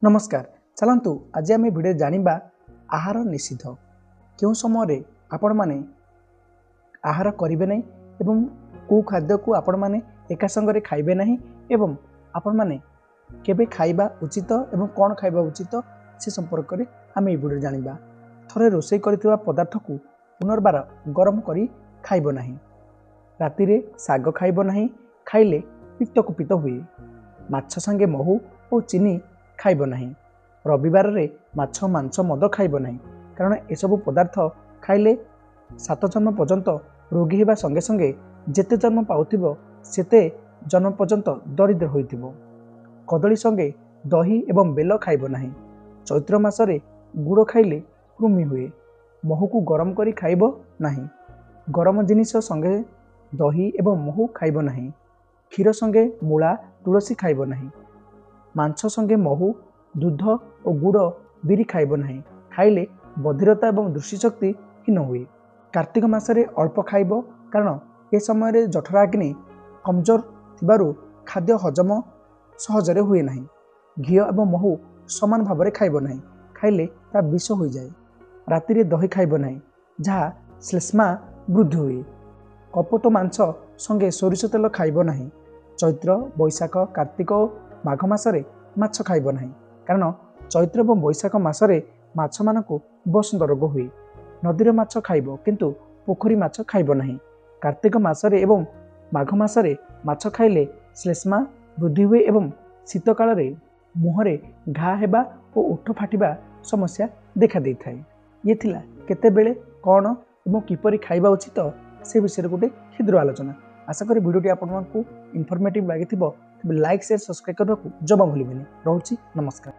नमस्कार चलतु आज आम भिडियो जानिबा आहार निषिद्ध क्यों समय आपण माने आहार करेंगे नहीं एवं कौ खाद्य को आपण माने एका संगरे खाइबे नहीं एवं आपण माने केबे खाइबा उचित एवं कौन खाइबा उचित से संपर्क में आम ये भिडियो जानिबा। थरे रोषे करथिबा पदार्थ को पुनर्बार गरम करी खाइबो नहीं। राति रे साग खाइबो नहीं, खाइले पित्त कुपित हुए। माछ संगे महू और चीनी खाइबो नहीं। रविवार रे माछ मांस मद खाइबो नहीं कारण एसबू पदार्थ खाइले 7 जन्म पर्यंत रोगी होगा संगे संगे जेते जन्म पाउथिबो सेते जन्म पर्यंत दरिद्र होइथिबो। कदली संगे दही एवं बेल खाइबो नहीं। चैत्र मासरे गुड़ खाइले कृमि हुए। महू को गरम करी खाइबो नहीं। गरम जिनिस संगे दही एवं महू खाइबो नहीं। क्षीर संगे मूला तुलसी खाइबो नहीं। मांस संगे महू दूध और गुड़ बिरी खाइबो नहीं। खाइले बधिरता और दृष्टिशक्ति हीन हुए। कार्तिक मासरे अल्प खाइबो कारण ए समय जठराग्नि कमजोर थिबारु खाद्य हजम सहजरे हुए नहीं। घी और महू समान भाव में खाइबो नहीं, खाइले ता विष हो जाए। राति रे दही खाइबो नहीं जहाँ श्लेष्मा वृद्धि हुए। कपत मांस संगे सोरिष तेल खाइबो नहीं। चैत्र बैशाख कार्तिक और माघ मासरे माछ खाइबो नहीं कारण चैत्र और बैशाख मासरे माछ मानकु बसंत रोग हुए। नदीर माछ खाइबो किंतु पोखरी माछ खाइबो नहीं। कार्तिक मासरे एवं माघ मासरे माछ खाइले श्लेष्मा वृद्धि हुए एवं शीत काल रे मुहरे घा हेबा और ओठ फाटिबा समस्या देखा देई थाए। ये थिला केतेबेले कौन एवं किपरि खाइबा उचित से विषय गोटे क्षुद्र आलोचना। आशा करी भिडियोटी आपको इनफॉर्मेटिव लगी लाइक शेयर सब्सक्राइब करने को जमा भूलिबेनी। रहूची नमस्कार।